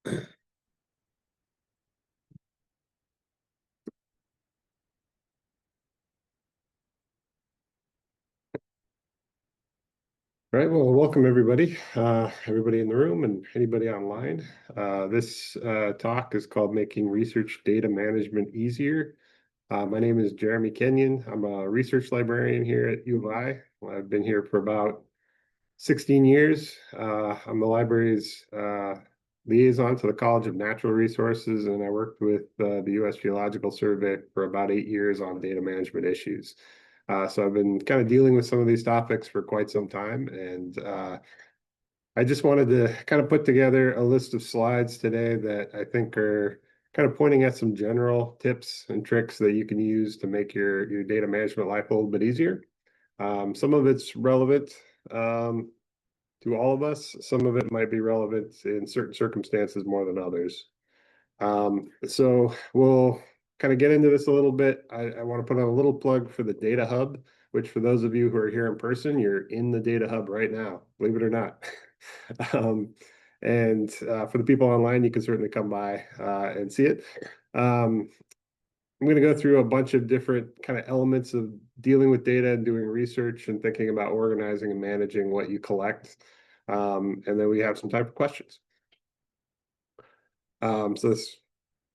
All right, well, welcome everybody, everybody in the room and anybody online. This talk is called Making Research Data Management Easier. My name is Jeremy Kenyon. I'm a research librarian here at U of I. I've been here for about 16 years. I'm the library's liaison to the College of Natural Resources, and I worked with the U.S. Geological Survey for about 8 years on data management issues. So I've been kind of dealing with some of these topics for quite some time, and I just wanted to kind of put together a list of slides today that I think are kind of pointing at some general tips and tricks that you can use to make your data management life a little bit easier. Some of it's relevant to all of us. Some of it might be relevant in certain circumstances more than others. So we'll kind of get into this a little bit. I want to put on a little plug for the Data Hub, which for those of you who are here in person, you're in the Data Hub right now, believe it or not. And for the people online, you can certainly come by and see it. I'm going to go through a bunch of different kind of elements of dealing with data and doing research and thinking about organizing and managing what you collect. And then we have some time for questions. So this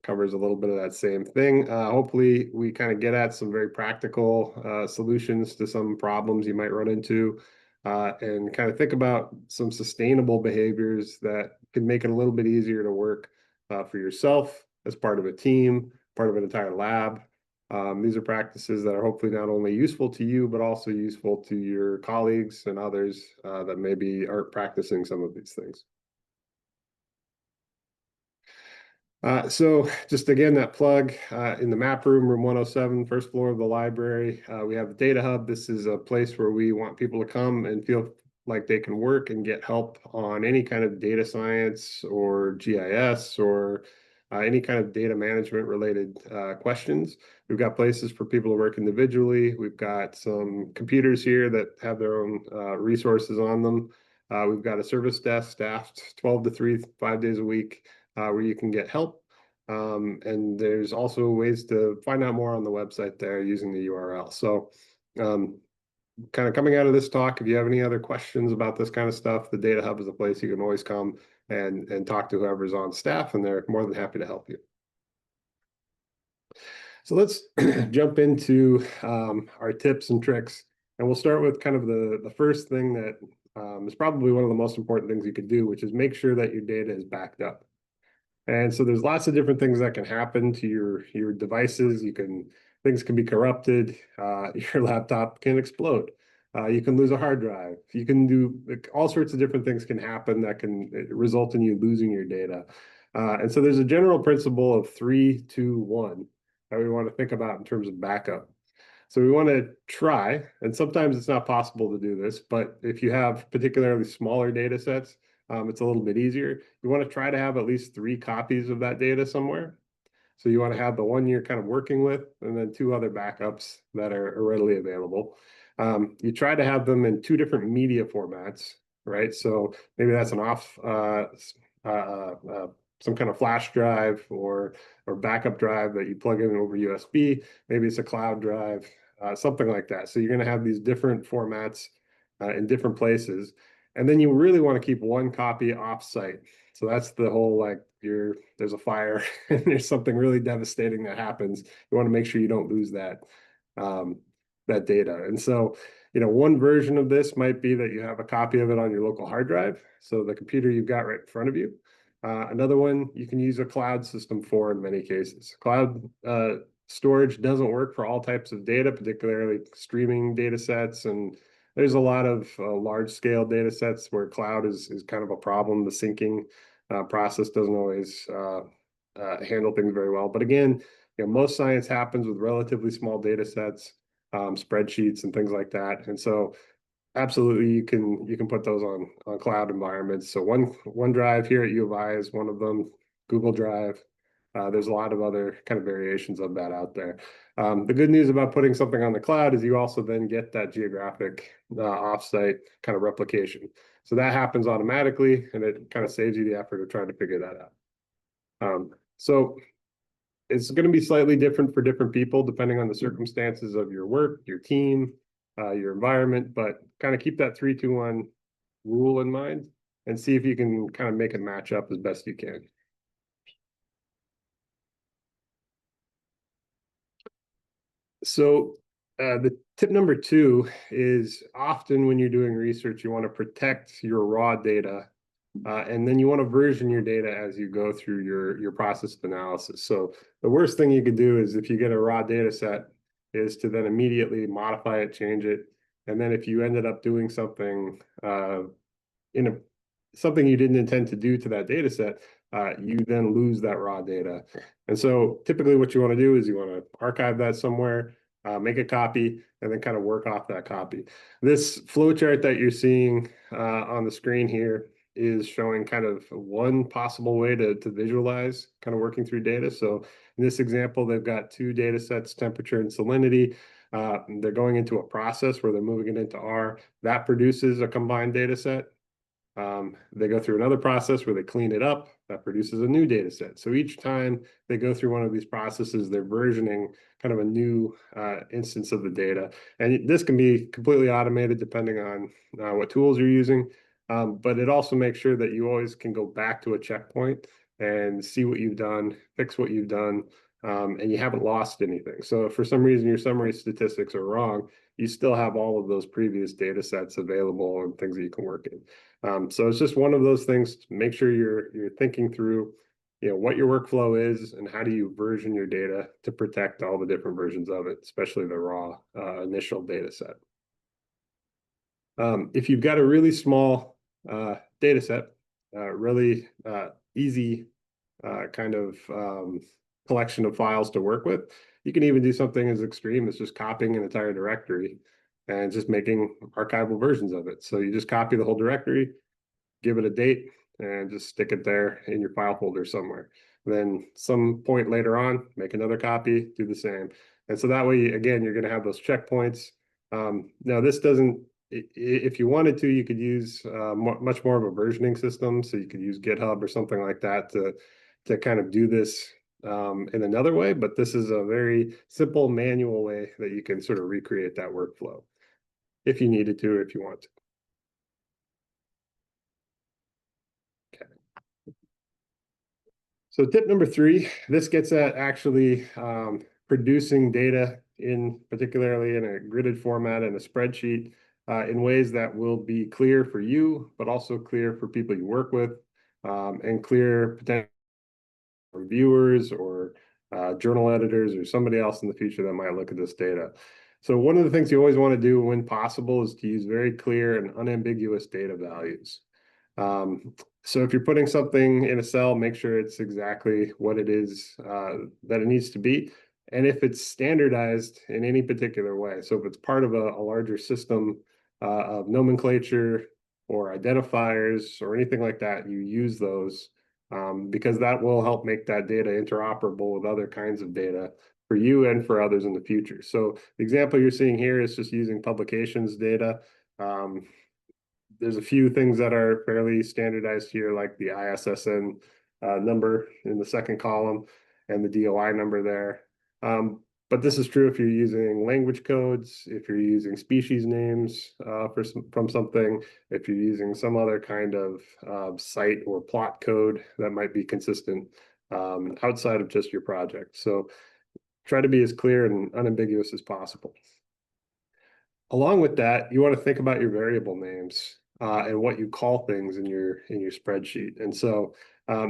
covers a little bit of that same thing. Hopefully we kind of get at some very practical solutions to some problems you might run into, and kind of think about some sustainable behaviors that can make it a little bit easier to work for yourself as part of a team, part of an entire lab. These are practices that are hopefully not only useful to you, but also useful to your colleagues and others that maybe aren't practicing some of these things. So just again, that plug in the map room, room 107, first floor of the library. We have the Data Hub. This is a place where we want people to come and feel like they can work and get help on any kind of data science or GIS or any kind of data management related questions. We've got places for people to work individually. We've got some computers here that have their own resources on them. We've got a service desk staffed 12 to 3, 5 days a week where you can get help. And there's also ways to find out more on the website there using the URL. So kind of coming out of this talk, if you have any other questions about this kind of stuff, the Data Hub is a place you can always come and talk to whoever's on staff, and they're more than happy to help you. So let's jump into our tips and tricks. And we'll start with kind of the first thing that is probably one of the most important things you could do, which is make sure that your data is backed up. And so there's lots of different things that can happen to your devices. Things can be corrupted. Your laptop can explode. You can lose a hard drive. You can do all sorts of different things can happen that can result in you losing your data. And so there's a general principle of 3, 2, 1 that we want to think about in terms of backup. So we want to try, and sometimes it's not possible to do this, but if you have particularly smaller data sets, it's a little bit easier. You want to try to have at least 3 copies of that data somewhere. So you want to have the one you're kind of working with, and then 2 other backups that are readily available. You try to have them in 2 different media formats, right? So maybe that's an some kind of flash drive or backup drive that you plug in over USB. Maybe it's a cloud drive, something like that. So you're going to have these different formats in different places. And then you really want to keep 1 copy off-site. So that's the whole, like, there's a fire and there's something really devastating that happens. You want to make sure you don't lose that data. And so, one version of this might be that you have a copy of it on your local hard drive. So the computer you've got right in front of you. Another one you can use a cloud system for in many cases. Cloud storage doesn't work for all types of data, particularly streaming data sets, and there's a lot of large scale data sets where cloud is kind of a problem. The syncing process doesn't always handle things very well. But again, most science happens with relatively small data sets, spreadsheets and things like that. And so absolutely you can put those on cloud environments. So OneDrive here at U of I is one of them, Google Drive. There's a lot of other kind of variations of that out there. The good news about putting something on the cloud is you also then get that geographic offsite kind of replication. So that happens automatically, and it kind of saves you the effort of trying to figure that out. So it's going to be slightly different for different people depending on the circumstances of your work, your team, your environment, but kind of keep that 3-2-1 rule in mind and see if you can kind of make it match up as best you can. So the tip number 2 is often when you're doing research, you want to protect your raw data, and then you want to version your data as you go through your process of analysis. So the worst thing you could do is if you get a raw data set is to then immediately modify it, change it. And then if you ended up doing something in a something you didn't intend to do to that data set, you then lose that raw data. And so typically what you want to do is you want to archive that somewhere, make a copy, and then kind of work off that copy. This flow chart that you're seeing on the screen here is showing kind of one possible way to visualize kind of working through data. So in this example, they've got 2 data sets, temperature and salinity. They're going into a process where they're moving it into R. That produces a combined data set. They go through another process where they clean it up. That produces a new data set. So each time they go through one of these processes, they're versioning kind of a new instance of the data. And this can be completely automated depending on what tools you're using. But it also makes sure that you always can go back to a checkpoint and see what you've done, fix what you've done, and you haven't lost anything. So if for some reason your summary statistics are wrong, you still have all of those previous data sets available and things that you can work in. So it's just one of those things to make sure you're thinking through, what your workflow is and how do you version your data to protect all the different versions of it, especially the raw initial data set. If you've got a really small data set, really easy kind of collection of files to work with, you can even do something as extreme as just copying an entire directory and just making archival versions of it. So you just copy the whole directory, give it a date, and just stick it there in your file folder somewhere. Then some point later on, make another copy, do the same. And so that way, again, you're going to have those checkpoints. Now, this doesn't, if you wanted to, you could use much more of a versioning system. So you could use GitHub or something like that to kind of do this in another way. But this is a very simple manual way that you can sort of recreate that workflow if you needed to, or if you want to. So tip number 3, this gets at actually producing data particularly in a gridded format in a spreadsheet in ways that will be clear for you, but also clear for people you work with, and clear potential reviewers or journal editors or somebody else in the future that might look at this data. So one of the things you always want to do when possible is to use very clear and unambiguous data values. So if you're putting something in a cell, make sure it's exactly what it is that it needs to be. And if it's standardized in any particular way, so if it's part of a larger system of nomenclature or identifiers or anything like that, you use those because that will help make that data interoperable with other kinds of data for you and for others in the future. So the example you're seeing here is just using publications data. There's a few things that are fairly standardized here, like the ISSN number in the second column and the DOI number there. But this is true if you're using language codes, if you're using species names from something, if you're using some other kind of site or plot code that might be consistent outside of just your project. So try to be as clear and unambiguous as possible. Along with that, you want to think about your variable names and what you call things in your spreadsheet. And so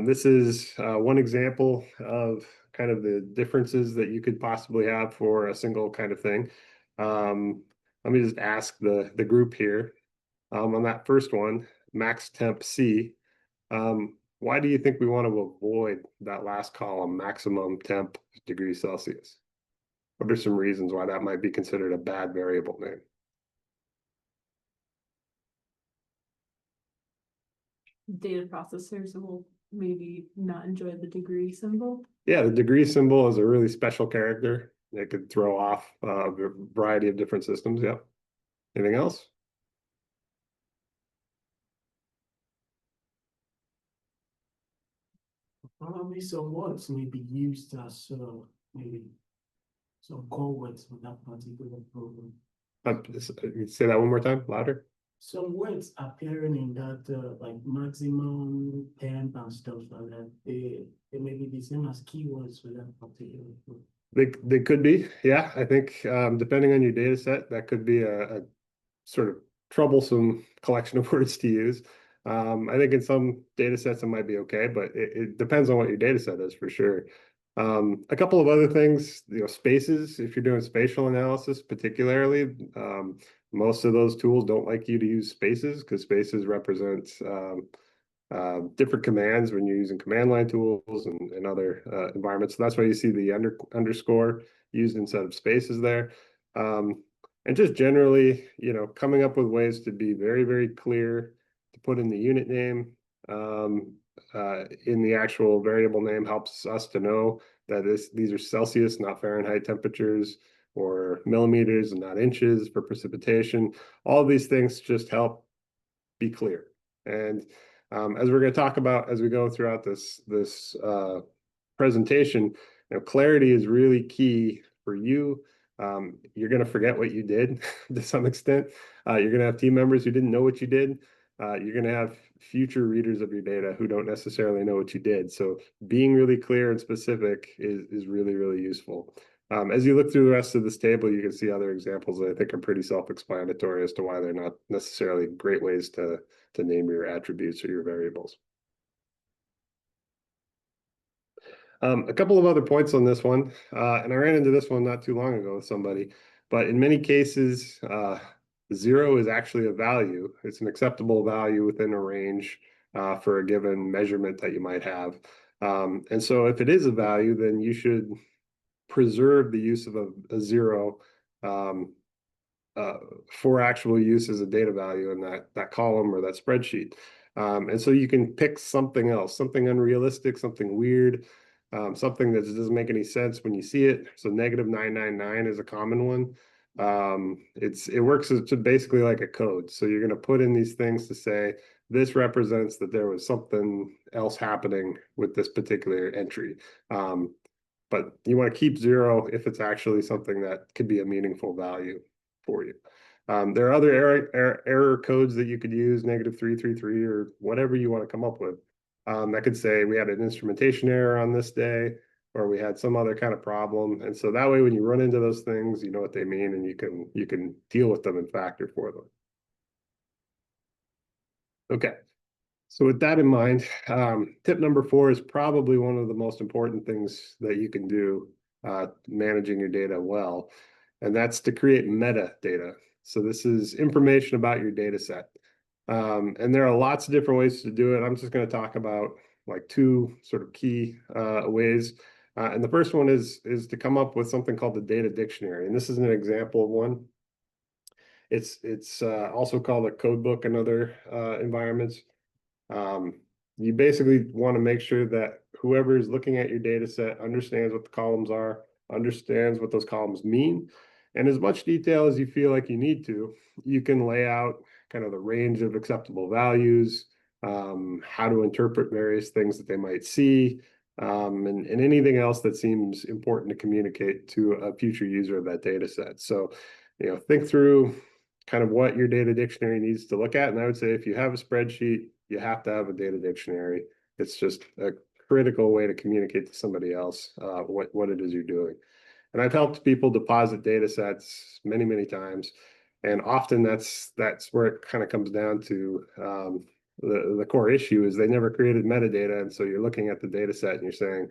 this is one example of kind of the differences that you could possibly have for a single kind of thing. Let me just ask the group here on that first one, max temp C. Why do you think we want to avoid that last column, maximum temp degrees Celsius? What are some reasons why that might be considered a bad variable name? Data processors will maybe not enjoy the degree symbol. Yeah, the degree symbol is a really special character. It could throw off a variety of different systems. Yeah. Anything else? Probably some words may be used as maybe some code words for that particular program. Say that one more time, louder. Some words appearing in that like maximum temp and stuff like that, they may be the same as keywords for that particular program. They could be, yeah. I think depending on your data set, that could be a sort of troublesome collection of words to use. I think in some data sets it might be okay, but it depends on what your data set is for sure. A couple of other things, spaces, if you're doing spatial analysis, particularly, most of those tools don't like you to use spaces because spaces represent different commands when you're using command line tools and other environments. So that's why you see the underscore used instead of spaces there. And just generally, coming up with ways to be very, very clear, to put in the unit name in the actual variable name helps us to know that these are Celsius, not Fahrenheit temperatures, or millimeters and not inches for precipitation. All these things just help be clear. And as we're going to talk about as we go throughout this presentation, clarity is really key for you. You're going to forget what you did to some extent. You're going to have team members who didn't know what you did. You're going to have future readers of your data who don't necessarily know what you did. So being really clear and specific is really, really useful. As you look through the rest of this table, you can see other examples that I think are pretty self-explanatory as to why they're not necessarily great ways to name your attributes or your variables. A couple of other points on this one, and I ran into this one not too long ago with somebody, but in many cases, 0 is actually a value. It's an acceptable value within a range for a given measurement that you might have. And so if it is a value, then you should preserve the use of a 0 for actual use as a data value in that column or that spreadsheet. And so you can pick something else, something unrealistic, something weird, something that just doesn't make any sense when you see it. So -999 is a common one. It works as basically like a code. So you're going to put in these things to say, this represents that there was something else happening with this particular entry. But you want to keep 0 if it's actually something that could be a meaningful value for you. There are other error codes that you could use, -333 or whatever you want to come up with. That could say we had an instrumentation error on this day, or we had some other kind of problem. And so that way, when you run into those things, you know what they mean, and you can deal with them and factor for them. Okay. So with that in mind, tip number 4 is probably one of the most important things that you can do managing your data well, and that's to create metadata. So this is information about your data set. And there are lots of different ways to do it. I'm just going to talk about like 2 sort of key ways. And the first one is to come up with something called the data dictionary. And this is an example of one. It's also called a code book in other environments. You basically want to make sure that whoever is looking at your data set understands what the columns are, understands what those columns mean, and as much detail as you feel like you need to, you can lay out kind of the range of acceptable values, how to interpret various things that they might see, and anything else that seems important to communicate to a future user of that data set. So, think through kind of what your data dictionary needs to look at. And I would say if you have a spreadsheet, you have to have a data dictionary. It's just a critical way to communicate to somebody else what it is you're doing. And I've helped people deposit data sets many, many times. And often that's where it kind of comes down to the core issue is they never created metadata. And so you're looking at the data set and you're saying,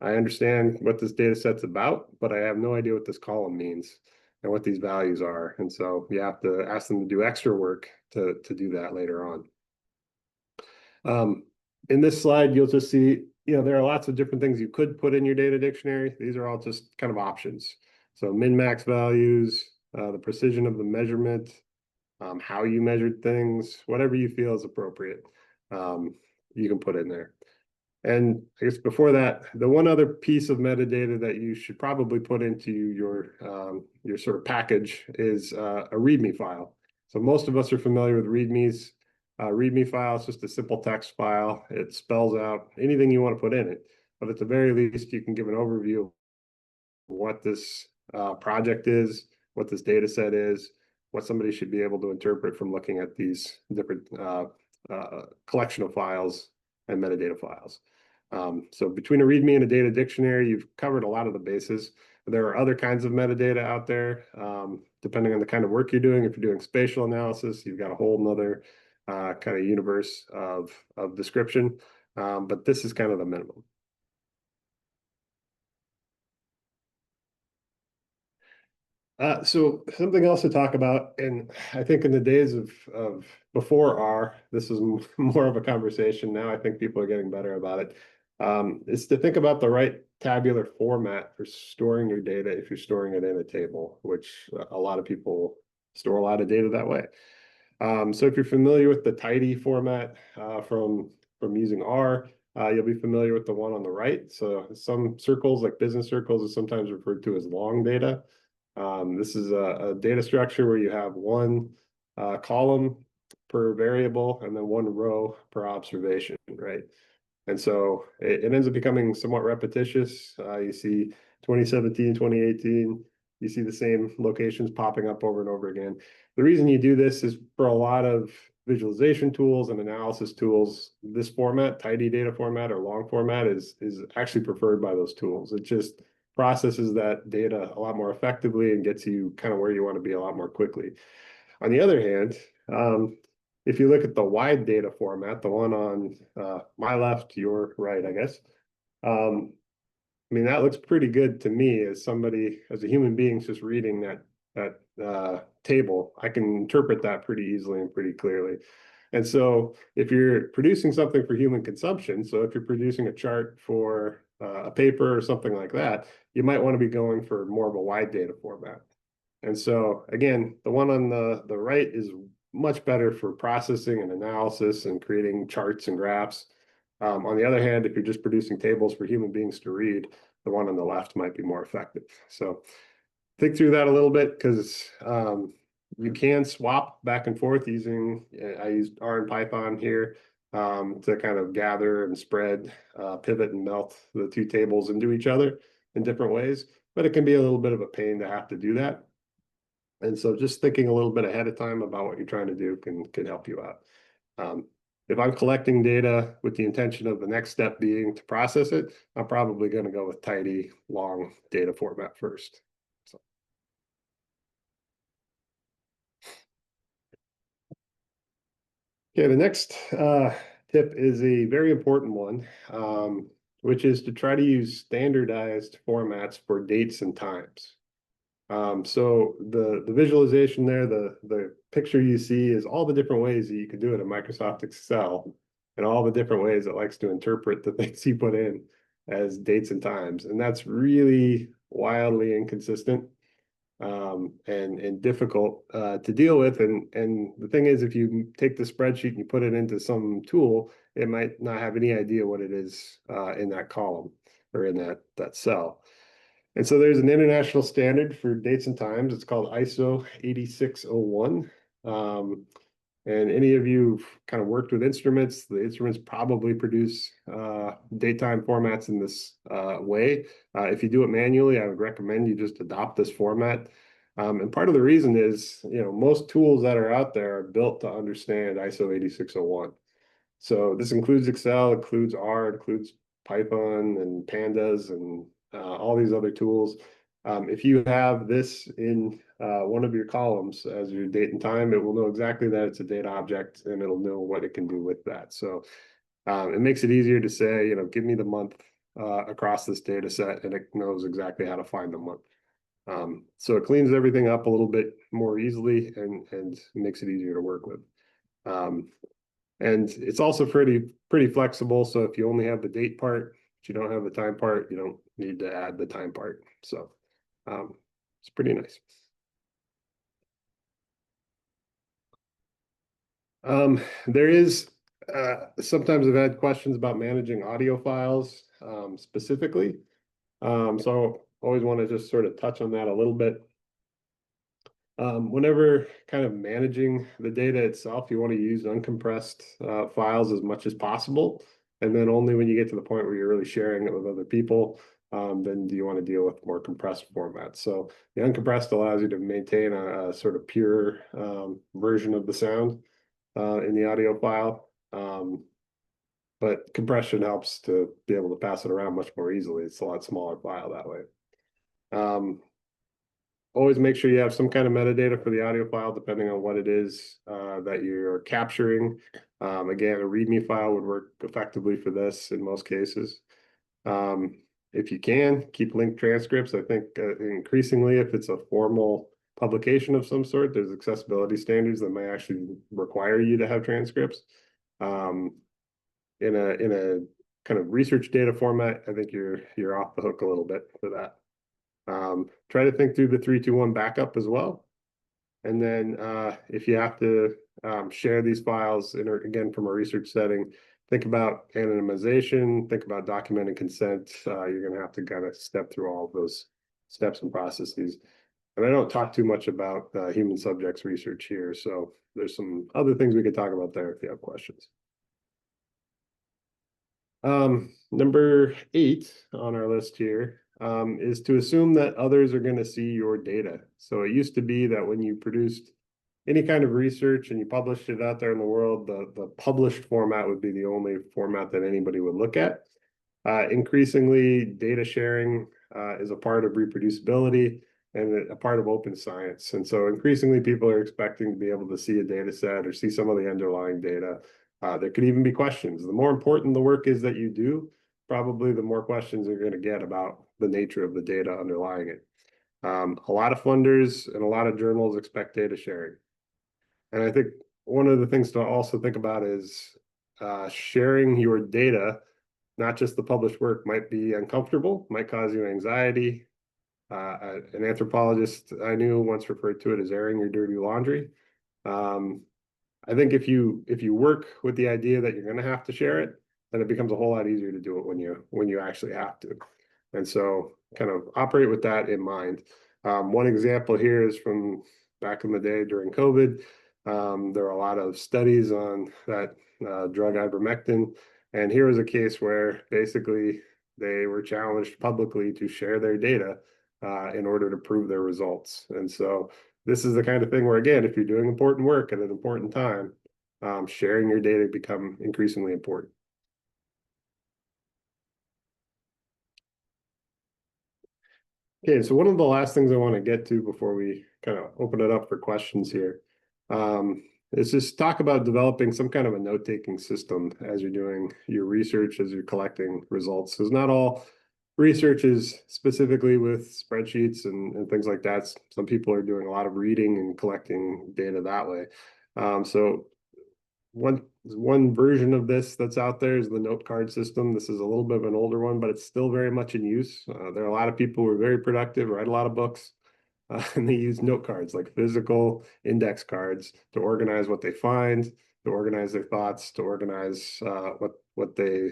I understand what this data set's about, but I have no idea what this column means and what these values are. And so you have to ask them to do extra work to do that later on. In this slide, you'll just see, there are lots of different things you could put in your data dictionary. These are all just kind of options. So min-max values, the precision of the measurement, how you measured things, whatever you feel is appropriate, you can put in there. And I guess before that, the one other piece of metadata that you should probably put into your sort of package is a README file. So most of us are familiar with READMEs. README file is just a simple text file. It spells out anything you want to put in it, but at the very least, you can give an overview of what this project is, what this data set is, what somebody should be able to interpret from looking at these different collection of files and metadata files. So between a README and a data dictionary, you've covered a lot of the bases. There are other kinds of metadata out there, depending on the kind of work you're doing. If you're doing spatial analysis, you've got a whole nother kind of universe of description, but this is kind of the minimum. So something else to talk about, and I think in the days of before R, this is more of a conversation. Now I think people are getting better about it. Is to think about the right tabular format for storing your data if you're storing it in a table, which a lot of people store a lot of data that way. So if you're familiar with the tidy format from using R, you'll be familiar with the one on the right. So some circles, like business circles, is sometimes referred to as long data. This is a data structure where you have one column per variable and then one row per observation, right? And so it ends up becoming somewhat repetitious. You see 2017, 2018, you see the same locations popping up over and over again. The reason you do this is for a lot of visualization tools and analysis tools, this format, tidy data format or long format is actually preferred by those tools. It just processes that data a lot more effectively and gets you kind of where you want to be a lot more quickly. On the other hand, if you look at the wide data format, the one on my left, your right, I guess, I mean, that looks pretty good to me as somebody, as a human being, just reading that table. I can interpret that pretty easily and pretty clearly. And so if you're producing something for human consumption, so if you're producing a chart for a paper or something like that, you might want to be going for more of a wide data format. And so again, the one on the right is much better for processing and analysis and creating charts and graphs. On the other hand, if you're just producing tables for human beings to read, the one on the left might be more effective. So think through that a little bit, because you can swap back and forth using, I used R and Python here to kind of gather and spread, pivot and melt the two tables into each other in different ways, but it can be a little bit of a pain to have to do that. And so just thinking a little bit ahead of time about what you're trying to do can help you out. If I'm collecting data with the intention of the next step being to process it, I'm probably going to go with tidy, long data format first. So. Okay, the next tip is a very important one, which is to try to use standardized formats for dates and times. So the visualization there, the picture you see is all the different ways that you can do it in Microsoft Excel and all the different ways it likes to interpret the things you put in as dates and times. And that's really wildly inconsistent and difficult to deal with. And the thing is, if you take the spreadsheet and you put it into some tool, it might not have any idea what it is in that column or in that cell. And so there's an international standard for dates and times. It's called ISO 8601. And any of you who've kind of worked with instruments, the instruments probably produce date time formats in this way. If you do it manually, I would recommend you just adopt this format. And part of the reason is, most tools that are out there are built to understand ISO 8601. So this includes Excel, includes R, includes Python and Pandas and all these other tools. If you have this in one of your columns as your date and time, it will know exactly that it's a data object and it'll know what it can do with that. So it makes it easier to say, give me the month across this data set, and it knows exactly how to find the month. So it cleans everything up a little bit more easily and makes it easier to work with. And it's also pretty flexible. So if you only have the date part, but you don't have the time part, you don't need to add the time part. So it's pretty nice. There is sometimes I've had questions about managing audio files specifically. So always want to just sort of touch on that a little bit. Whenever kind of managing the data itself, you want to use uncompressed files as much as possible. And then only when you get to the point where you're really sharing it with other people, then do you want to deal with more compressed formats. So the uncompressed allows you to maintain a sort of pure version of the sound in the audio file. But compression helps to be able to pass it around much more easily. It's a lot smaller file that way. Always make sure you have some kind of metadata for the audio file, depending on what it is that you're capturing. Again, a README file would work effectively for this in most cases. If you can, keep linked transcripts. I think increasingly, if it's a formal publication of some sort, there's accessibility standards that may actually require you to have transcripts. In a kind of research data format, I think you're off the hook a little bit for that. Try to think through the 3-2-1 backup as well. And then if you have to share these files, again, from a research setting, think about anonymization, think about documenting consent. You're going to have to kind of step through all of those steps and processes. And I don't talk too much about human subjects research here, so there's some other things we could talk about there if you have questions. Number 8 on our list here is to assume that others are going to see your data. So it used to be that when you produced any kind of research and you published it out there in the world, the published format would be the only format that anybody would look at. Increasingly, data sharing is a part of reproducibility and a part of open science. And so increasingly, people are expecting to be able to see a data set or see some of the underlying data. There could even be questions. The more important the work is that you do, probably the more questions you're going to get about the nature of the data underlying it. A lot of funders and a lot of journals expect data sharing. And I think one of the things to also think about is sharing your data, not just the published work, might be uncomfortable, might cause you anxiety. An anthropologist I knew once referred to it as airing your dirty laundry. I think if you work with the idea that you're going to have to share it, then it becomes a whole lot easier to do it when you actually have to. And so kind of operate with that in mind. One example here is from back in the day during COVID. There were a lot of studies on that drug ivermectin. And here was a case where basically they were challenged publicly to share their data in order to prove their results. And so this is the kind of thing where, again, if you're doing important work at an important time, sharing your data become increasingly important. Okay, so one of the last things I want to get to before we kind of open it up for questions here is just talk about developing some kind of a note-taking system as you're doing your research, as you're collecting results. Because not all research is specifically with spreadsheets and things like that. Some people are doing a lot of reading and collecting data that way. So one version of this that's out there is the note card system. This is a little bit of an older one, but it's still very much in use. There are a lot of people who are very productive, write a lot of books, and they use note cards, like physical index cards, to organize what they find, to organize their thoughts, to organize what they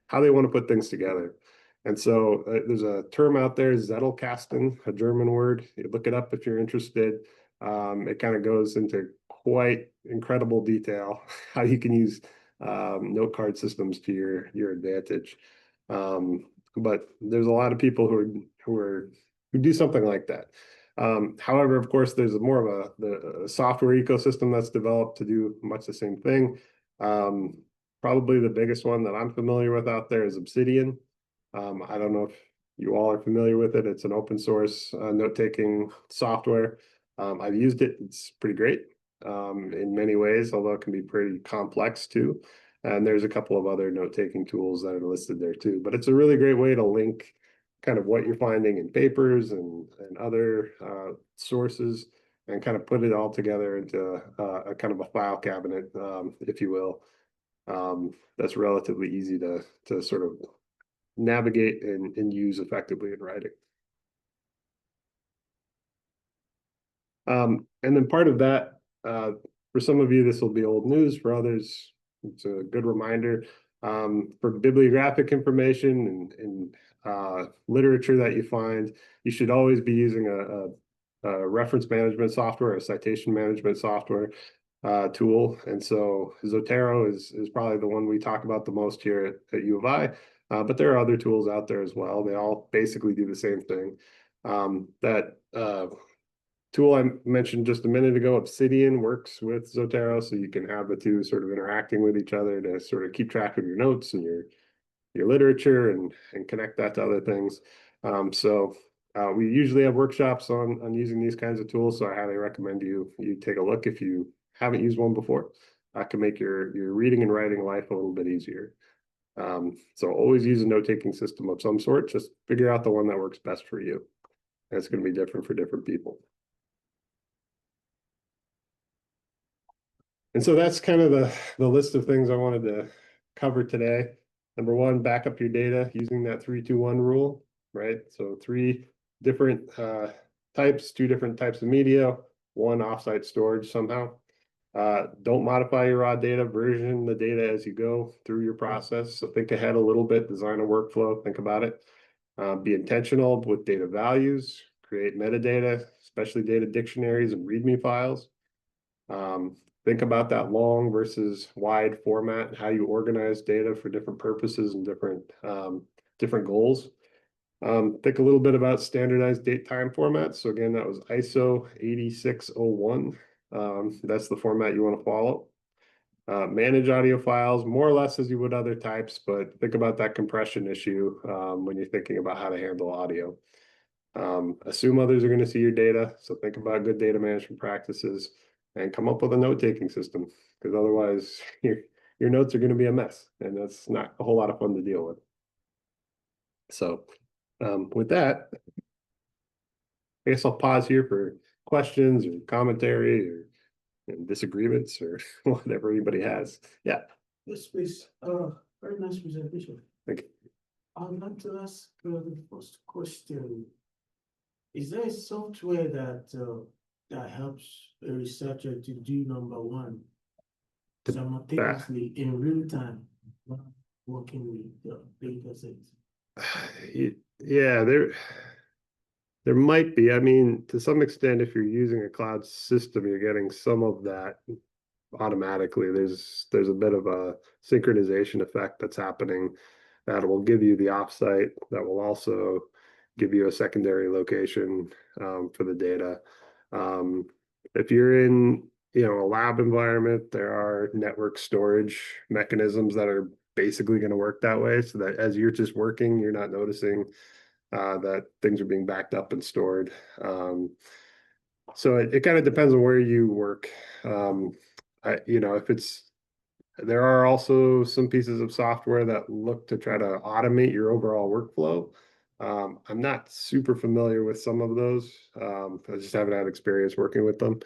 how they want to put things together. And so there's a term out there, Zettelkasten, a German word. You look it up if you're interested. It kind of goes into quite incredible detail how you can use note card systems to your advantage. But there's a lot of people who do something like that. However, of course, there's more of the software ecosystem that's developed to do much the same thing. Probably the biggest one that I'm familiar with out there is Obsidian. I don't know if you all are familiar with it. It's an open source note-taking software. I've used it. It's pretty great in many ways, although it can be pretty complex too. And there's a couple of other note-taking tools that are listed there too. But it's a really great way to link kind of what you're finding in papers and other sources and kind of put it all together into a kind of a file cabinet, if you will. That's relatively easy to sort of navigate and use effectively in writing. And then part of that, for some of you, this will be old news. For others, it's a good reminder. For bibliographic information and literature that you find, you should always be using reference management software, a citation management software tool. And so Zotero is probably the one we talk about the most here at U of I. But there are other tools out there as well. They all basically do the same thing. That tool I mentioned just a minute ago, Obsidian, works with Zotero, so you can have the two sort of interacting with each other to sort of keep track of your notes and your literature and connect that to other things. We usually have workshops on using these kinds of tools, so I highly recommend you take a look if you haven't used one before. That can make your reading and writing life a little bit easier. So always use a note-taking system of some sort. Just figure out the one that works best for you. And it's going to be different for different people. And so that's kind of the list of things I wanted to cover today. Number one, back up your data using that 3-2-1 rule, right? So 3 different types, 2 different types of media, 1 offsite storage somehow. Don't modify your raw data, version the data as you go through your process. So think ahead a little bit, design a workflow, think about it. Be intentional with data values, create metadata, especially data dictionaries and README files. Think about that long versus wide format, how you organize data for different purposes and different goals. Think a little bit about standardized date time formats. So again, that was ISO 8601. That's the format you want to follow. Manage audio files more or less as you would other types, but think about that compression issue when you're thinking about how to handle audio. Assume others are going to see your data, so think about good data management practices and come up with a note-taking system, because otherwise your notes are going to be a mess, and that's not a whole lot of fun to deal with. So with that, I guess I'll pause here for questions or commentary or disagreements or whatever anybody has. Yeah. Yes, please. Very nice presentation. Thank you. I'd like to ask the first question. Is there a software that helps a researcher to do number one simultaneously in real time while working with the data sets? Yeah, there might be. I mean, to some extent, if you're using a cloud system, you're getting some of that automatically. There's a bit of a synchronization effect that's happening that will give you the offsite, that will also give you a secondary location for the data. If you're in a lab environment, there are network storage mechanisms that are basically going to work that way, so that as you're just working, you're not noticing that things are being backed up and stored. So it kind of depends on where you work. If there are also some pieces of software that look to try to automate your overall workflow. I'm not super familiar with some of those. I just haven't had experience working with them.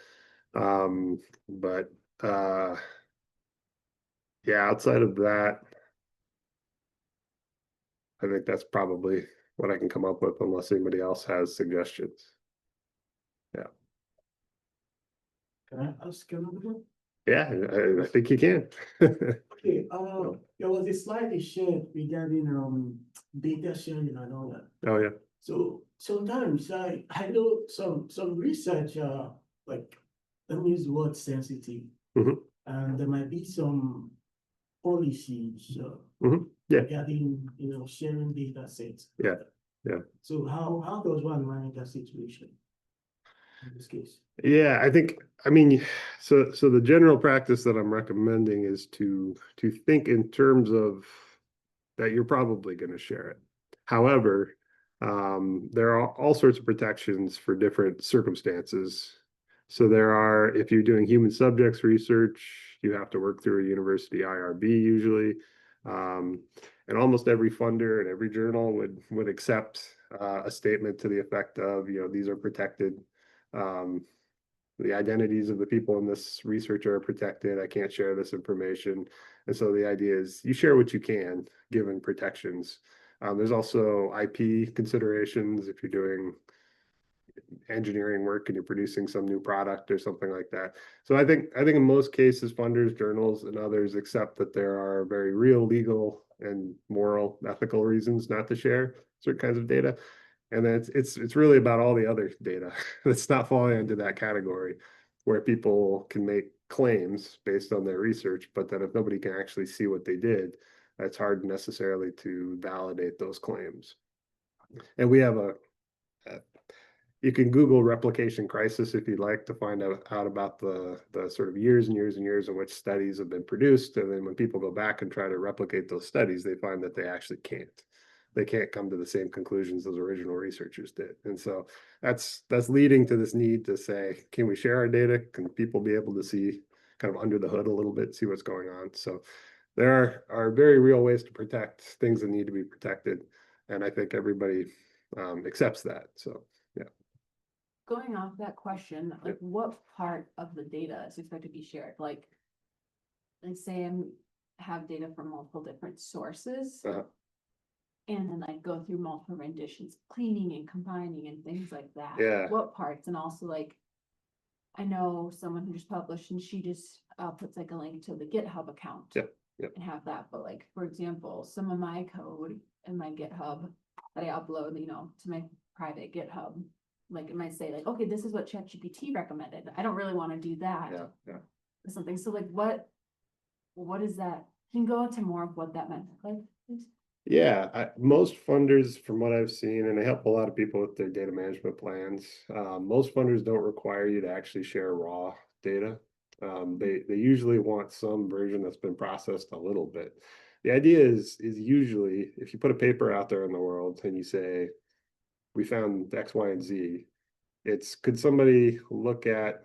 Yeah, outside of that, I think that's probably what I can come up with unless anybody else has suggestions. Yeah. Can I ask another one? Yeah, I think you can. Okay, there was a slide you shared regarding data sharing and all that. Oh, yeah. So sometimes I know some research like, let me use the word sensitive. And there might be some policies Yeah. regarding sharing data sets. Yeah. Yeah. So how does one manage that situation in this case? Yeah, I mean, so the general practice that I'm recommending is to think in terms of that you're probably going to share it. However, there are all sorts of protections for different circumstances. So if you're doing human subjects research, you have to work through a university IRB usually. And almost every funder and every journal would accept a statement to the effect of, these are protected. The identities of the people in this research are protected. I can't share this information. And so the idea is you share what you can, given protections. There's also IP considerations if you're doing engineering work and you're producing some new product or something like that. So I think in most cases, funders, journals, and others accept that there are very real legal and moral, ethical reasons not to share certain kinds of data. And then it's really about all the other data that's not falling into that category, where people can make claims based on their research, but then if nobody can actually see what they did, it's hard necessarily to validate those claims. And we have you can Google replication crisis if you'd like to find out about the sort of years and years and years in which studies have been produced. And then when people go back and try to replicate those studies, they find that they actually can't. They can't come to the same conclusions those original researchers did. And so that's leading to this need to say, can we share our data? Can people be able to see kind of under the hood a little bit, see what's going on? So there are very real ways to protect things that need to be protected. And I think everybody accepts that. So, yeah. Going off that question, like Yep. what part of the data is expected to be shared? Like say have data from multiple different sources. Uh-huh. And then like go through multiple renditions, cleaning and combining and things like that. Yeah. What parts? And also like, I know someone who just published and she just puts like a link to the GitHub account. Yep, yep. And have that, but like, for example, some of my code in my GitHub that I upload, to my private GitHub, like it might say like, okay, this is what ChatGPT recommended. I don't really want to do that. Yeah. Or something. So like, what is that? Can you go into more of what that meant? Like, please? Yeah, most funders, from what I've seen, and I help a lot of people with their data management plans, most funders don't require you to actually share raw data. They usually want some version that's been processed a little bit. The idea is usually if you put a paper out there in the world and you say, we found X, Y, and Z, it's could somebody look at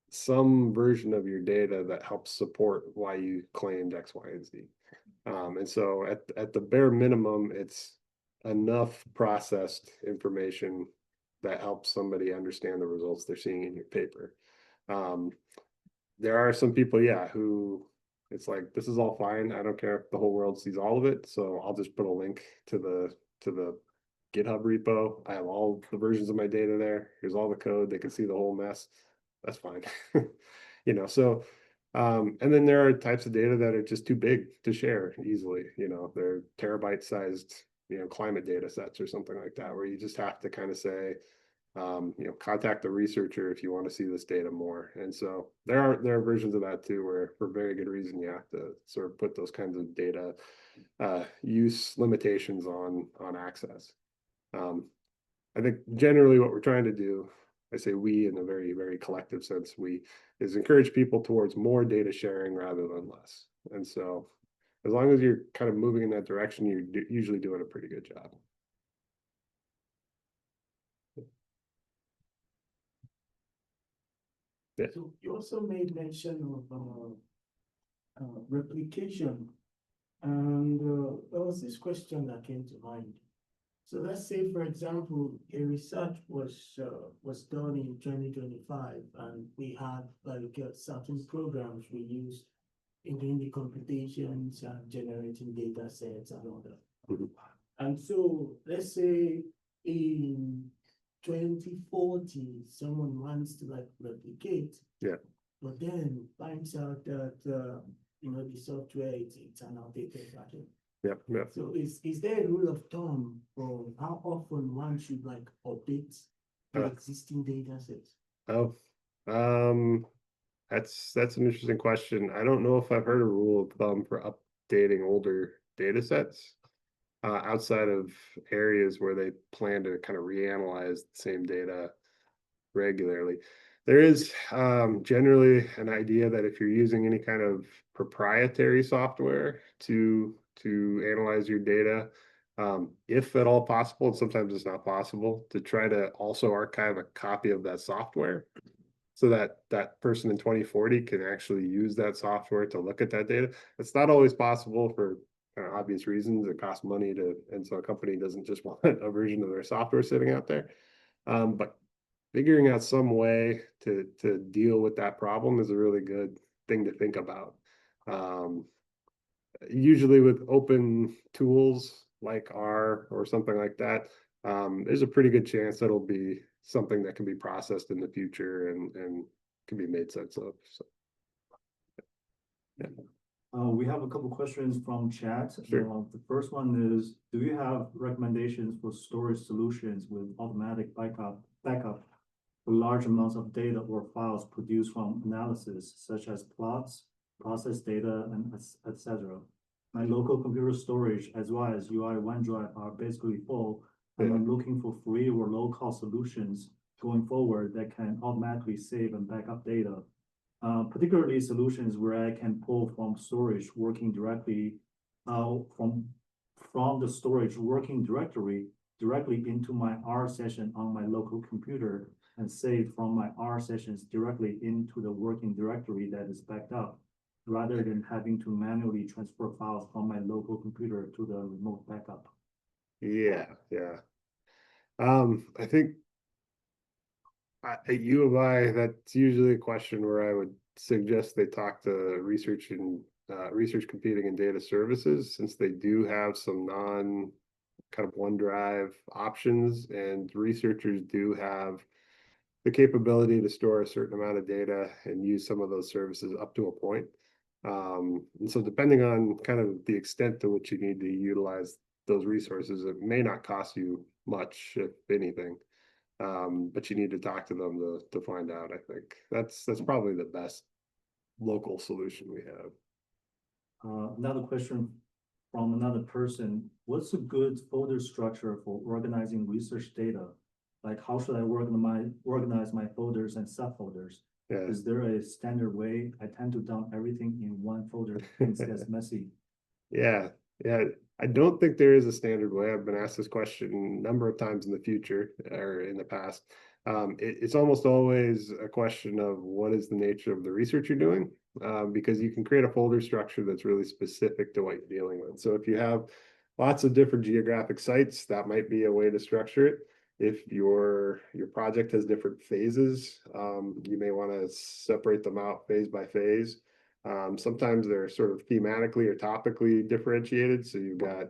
some version of your data that helps support why you claimed X, Y, and Z. And so at the bare minimum, it's enough processed information that helps somebody understand the results they're seeing in your paper. There are some people, yeah, who it's like, this is all fine. I don't care if the whole world sees all of it. So I'll just put a link to the GitHub repo. I have all the versions of my data there. Here's all the code. They can see the whole mess. That's fine. So and then there are types of data that are just too big to share easily. They're terabyte sized, climate data sets or something like that, where you just have to kind of say, contact the researcher if you want to see this data more. And so there are versions of that too, where for very good reason, you have to sort of put those kinds of data use limitations on access. I think generally what we're trying to do, I say we in a very, very collective sense, is encourage people towards more data sharing rather than less. And so as long as you're kind of moving in that direction, you're usually doing a pretty good job. Yeah. So you also made mention of replication, and there was this question that came to mind. So let's say, for example, a research was done in 2025, and we had like certain programs we used in doing the computations and generating data sets and all that. Mhm. And so let's say in 2040, someone wants to like replicate, Yeah. but then finds out that the software it's an outdated version. Yeah. Yeah. So is there a rule of thumb for how often one should like update the Uh. existing data sets? Oh, that's an interesting question. I don't know if I've heard a rule of thumb for updating older data sets outside of areas where they plan to kind of reanalyze the same data regularly. There is generally an idea that if you're using any kind of proprietary software to analyze your data, if at all possible, and sometimes it's not possible, to try to also archive a copy of that software so that that person in 2040 can actually use that software to look at that data. It's not always possible for kind of obvious reasons. It costs money and so a company doesn't just want a version of their software sitting out there. But figuring out some way to deal with that problem is a really good thing to think about. Usually with open tools like R or something like that, there's a pretty good chance that'll be something that can be processed in the future and can be made sense of. So, yeah. We have a couple questions from chat. Sure. The first one is, do you have recommendations for storage solutions with automatic backup for large amounts of data or files produced from analysis, such as plots, process data, and etc. My local computer storage as well as UI OneDrive are basically full, and Yeah. I'm looking for free or low-cost solutions going forward that can automatically save and back up data. Particularly solutions where I can pull from storage working directly from the storage working directly into my R session on my local computer and save from my R sessions directly into the working directory that is backed up, rather than having to manually transfer files from my local computer to the remote backup. Yeah, yeah. I think at U of I, that's usually a question where I would suggest they talk to research and research computing and data services, since they do have some non kind of OneDrive options, and researchers do have the capability to store a certain amount of data and use some of those services up to a point. And so depending on kind of the extent to which you need to utilize those resources, it may not cost you much, if anything. But you need to talk to them to find out. I think that's probably the best local solution we have. Another question from another person, what's a good folder structure for organizing research data? Like, how should I organize my folders and subfolders? Yeah. Is there a standard way? I tend to dump everything in one folder, things gets messy. Yeah, yeah. I don't think there is a standard way. I've been asked this question a number of times in the future or in the past. It's almost always a question of what is the nature of the research you're doing, because you can create a folder structure that's really specific to what you're dealing with. So if you have lots of different geographic sites, that might be a way to structure it. If your project has different phases, you may want to separate them out phase by phase. Sometimes they're sort of thematically or topically differentiated. So you've got,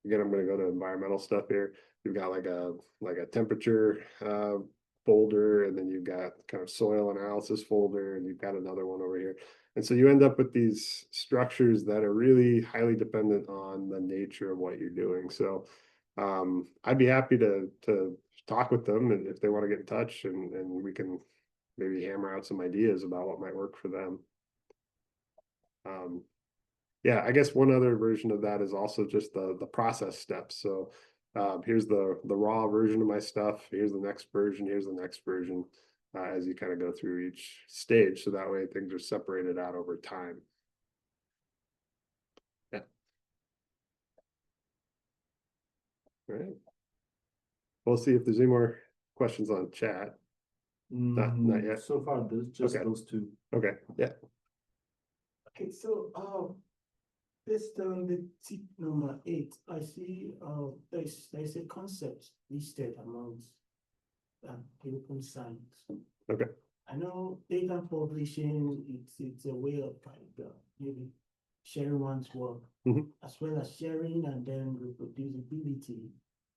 again, I'm going to go to environmental stuff here. You've got like a temperature folder, and then you've got kind of soil analysis folder, and you've got another one over here. And so you end up with these structures that are really highly dependent on the nature of what you're doing. So I'd be happy to talk with them, and if they want to get in touch, and we can maybe hammer out some ideas about what might work for them. Yeah, I guess one other version of that is also just the process steps. So here's the raw version of my stuff. Here's the next version. Here's the next version, as you kind of go through each stage. So that way things are separated out over time. Yeah. All right. We'll see if there's any more questions on chat. Not yet. So far, just Okay. those two. Okay. Yeah. Okay, so based on the tip number 8, I see there's a concept listed amongst the open science. Okay. I know data publishing, it's a way of kind of maybe sharing one's work, as well as sharing and then reproducibility.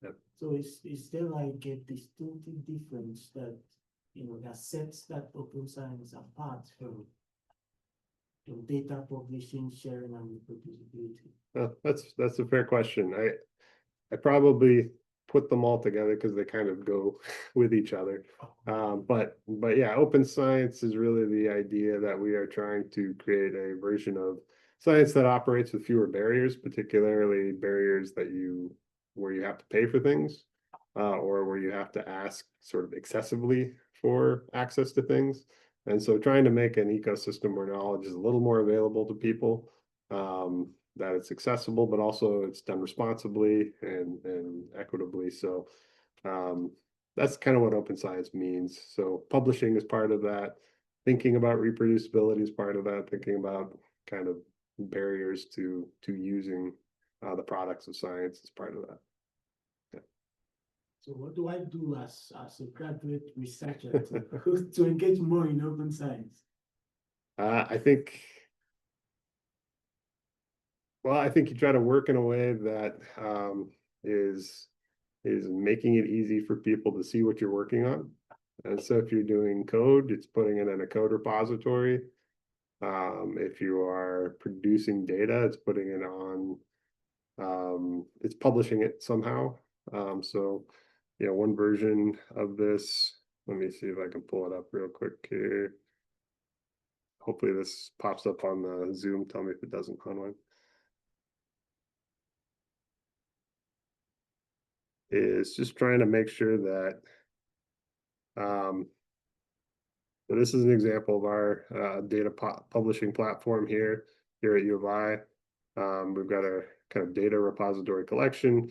Yep. So is there like a distinctive difference that that sets that open science apart from data publishing, sharing, and reproducibility? That's a fair question. I probably put them all together because they kind of go with each other. But yeah, open science is really the idea that we are trying to create a version of science that operates with fewer barriers, particularly barriers where you have to pay for things, or where you have to ask sort of excessively for access to things. And so trying to make an ecosystem where knowledge is a little more available to people, that it's accessible, but also it's done responsibly and equitably. So that's kind of what open science means. So publishing is part of that. Thinking about reproducibility is part of that. Thinking about kind of barriers to using the products of science is part of that. So what do I do as a graduate researcher to engage more in open science? I think you try to work in a way that is making it easy for people to see what you're working on. And so if you're doing code, it's putting it in a code repository. If you are producing data, it's putting it on, it's publishing it somehow. So, you know, one version of this, let me see if I can pull it up real quick here. Hopefully this pops up on the Zoom. Tell me if it doesn't, Conway. Is just trying to make sure that, so this is an example of our data publishing platform here at U of I. We've got a kind of data repository collection,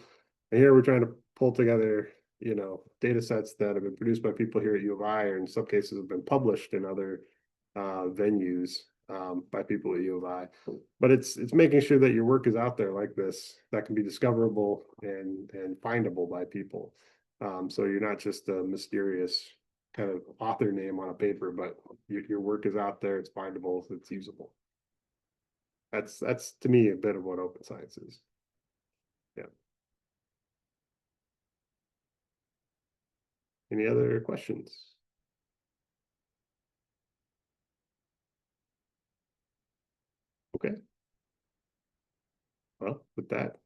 and here we're trying to pull together, you know, data sets that have been produced by people here at U of I, or in some cases have been published in other venues by people at U of I. But it's making sure that your work is out there like this, that can be discoverable and findable by people. So you're not just a mysterious kind of author name on a paper, but your work is out there, it's findable, it's usable. That's to me a bit of what open science is. Yeah. Any other questions? Okay. Well, with that,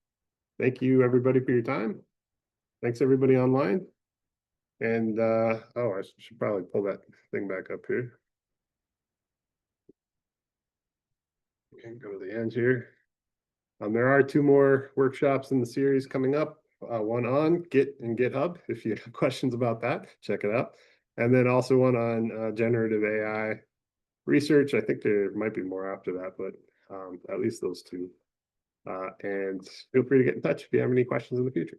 thank you everybody for your time. Thanks everybody online. And oh, I should probably pull that thing back up here. And go to the end here. There are 2 more workshops in the series coming up. One on Git and GitHub. If you have questions about that, check it out. And then also one on generative AI research. I think there might be more after that, but at least those 2. And feel free to get in touch if you have any questions in the future.